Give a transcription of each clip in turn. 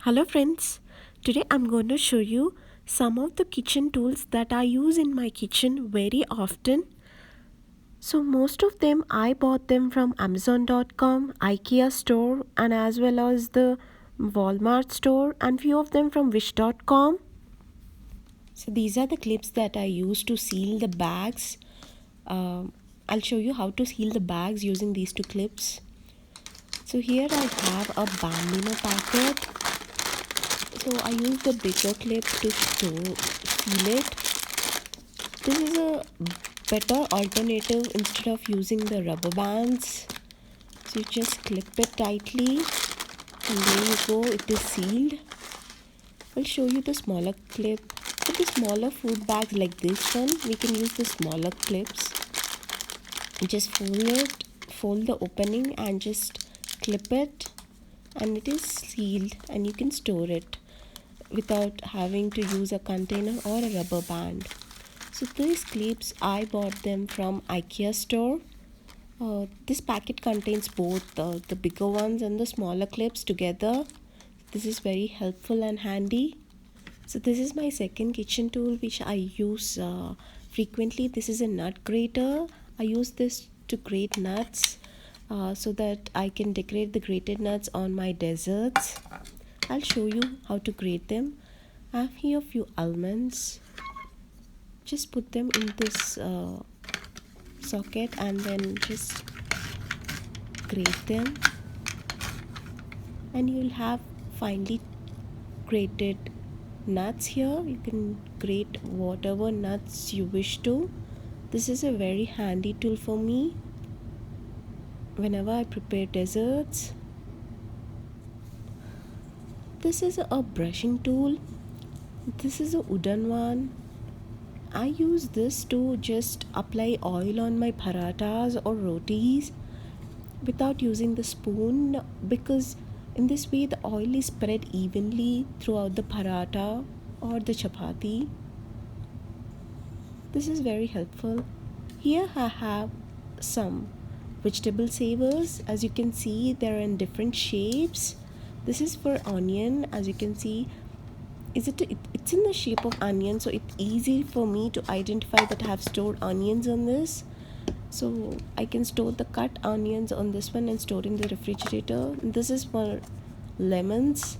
Hello friends, today I'm going to show you some of the kitchen tools that I use in my kitchen very often. So most of them I bought them from Amazon.com, IKEA store and as well as the Walmart store and few of them from Wish.com. So these are the clips that I use to seal the bags. I'll show you how to seal the bags using these two clips. So here I have a Bambino packet. So I use the bigger clip to seal it. This is a better alternative instead of using the rubber bands. So you just clip it tightly and there you go, it is sealed. I'll show you the smaller clip. For the smaller food bags like this one, we can use the smaller clips. Just fold the opening and just clip it and it is sealed and you can store it without having to use a container or a rubber band. So these clips I bought them from IKEA store. This packet contains both the bigger ones and the smaller clips together. This is very helpful and handy. So this is my second kitchen tool which I use frequently. This is a nut grater. I use this to grate nuts so that I can decorate the grated nuts on my desserts. I'll show you how to grate them. I have here a few almonds. Just put them in this socket and then just grate them. And you'll have finely grated nuts here. You can grate whatever nuts you wish to. This is a very handy tool for me whenever I prepare desserts. This is a brushing tool. This is a wooden one. I use this to just apply oil on my parathas or rotis without using the spoon, because in this way the oil is spread evenly throughout the paratha or the chapati. This is very helpful. Here I have some vegetable savers. As you can see, they're in different shapes. This is for onion. As you can see, it's in the shape of onion, so it's easy for me to identify that I have stored onions on this. So I can store the cut onions on this one and store in the refrigerator. This is for lemons.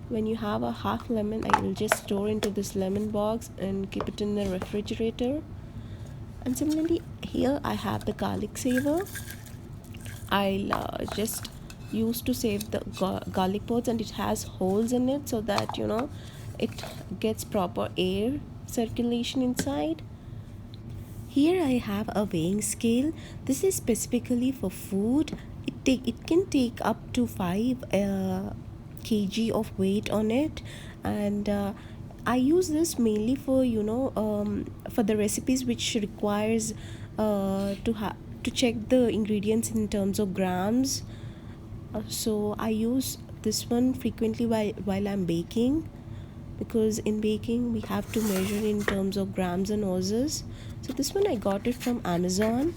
When you have a half lemon, I will just store into this lemon box and keep it in the refrigerator. And similarly, here I have the garlic saver. I'll just use to save the garlic pods, and it has holes in it so that it gets proper air circulation inside. Here I have a weighing scale. This is specifically for food. It can take up to 5 kg of weight on it, and I use this mainly for for the recipes which requires to check the ingredients in terms of grams. So I use this one frequently while I'm baking, because in baking we have to measure in terms of grams and ounces. So this one I got it from Amazon.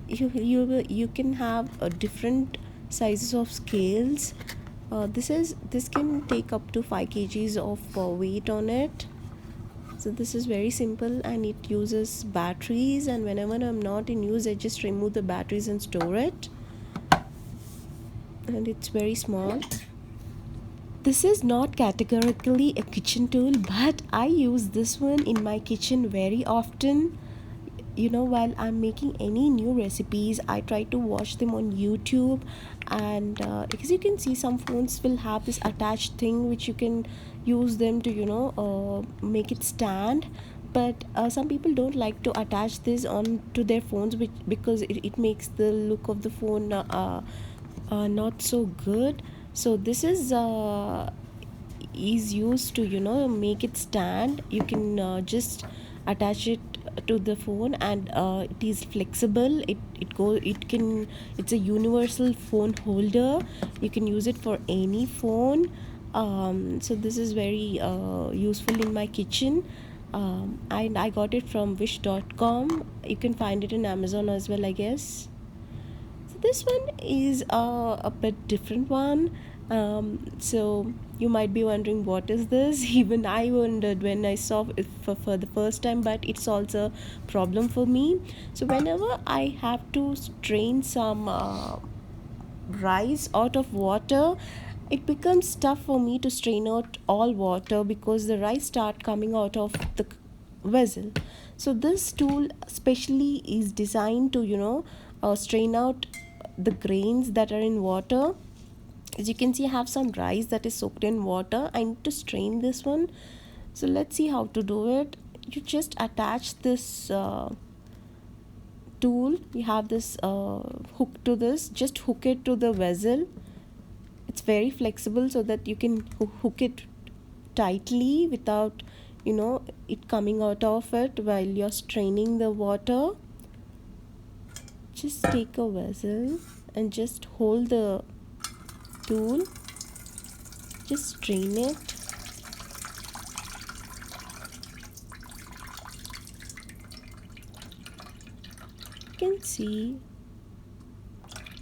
You can have different sizes of scales. This can take up to 5 kgs of weight on it. So this is very simple and it uses batteries, and whenever I'm not in use, I just remove the batteries and store it. And it's very small. This is not categorically a kitchen tool, but I use this one in my kitchen very often. While I'm making any new recipes, I try to watch them on YouTube, and because you can see some phones will have this attached thing which you can use them to make it stand. But some people don't like to attach this on to their phones, because it makes the look of the phone not so good. So this is used to make it stand. You can just attach it to the phone, and it is flexible. It's a universal phone holder. You can use it for any phone. So this is very useful in my kitchen. And I got it from wish.com. You can find it in Amazon as well, I guess. So this one is a bit different one. So you might be wondering what is this. Even I wondered when I saw it for the first time, but it's also a problem for me. So whenever I have to strain some rice out of water, it becomes tough for me to strain out all water because the rice start coming out of the vessel. So this tool specially is designed to strain out the grains that are in water. As you can see, I have some rice that is soaked in water. I need to strain this one. So let's see how to do it. You just attach this tool. You have this hook to this. Just hook it to the vessel. It's very flexible so that you can hook it tightly without it coming out of it while you're straining the water. Just take a vessel and just hold the tool, just strain it. You can see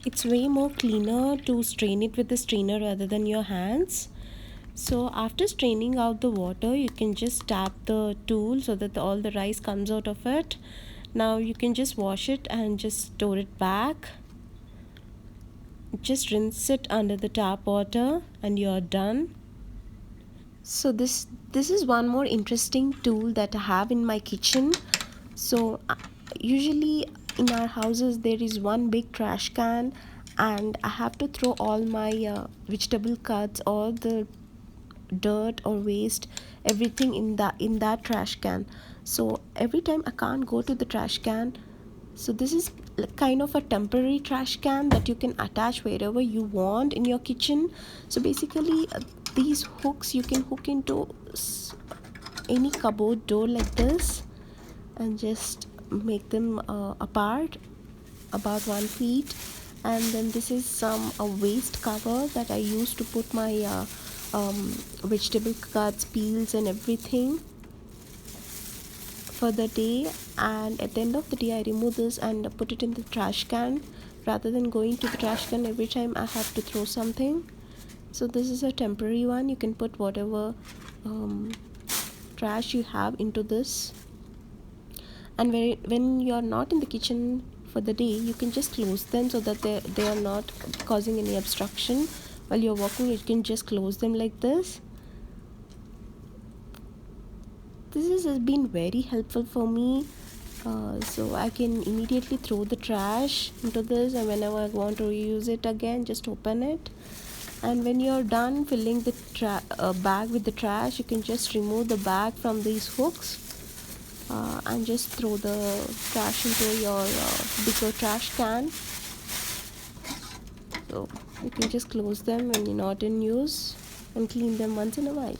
it's way more cleaner to strain it with the strainer rather than your hands. So after straining out the water, you can just tap the tool so that all the rice comes out of it. Now you can just wash it and just store it back. Just rinse it under the tap water and you're done. So this is one more interesting tool that I have in my kitchen. So usually in our houses there is one big trash can, and I have to throw all my vegetable cuts or the dirt or waste, everything in that trash can. So every time I can't go to the trash can, so this is kind of a temporary trash can that you can attach wherever you want in your kitchen. So basically these hooks you can hook into any cupboard door like this and just make them apart about 1 feet. And then this is some waste cover that I use to put my vegetable cuts, peels and everything for the day. And at the end of the day I remove this and put it in the trash can rather than going to the trash can every time I have to throw something. So this is a temporary one. You can put whatever trash you have into this, and when you're not in the kitchen for the day, you can just close them so that they are not causing any obstruction while you're walking. You can just close them like this. This has been very helpful for me. So I can immediately throw the trash into this, and whenever I want to reuse it again, just open it. And when you're done filling the bag with the trash, you can just remove the bag from these hooks and just throw the trash into your bigger trash can. So you can just close them when you're not in use and clean them once in a while.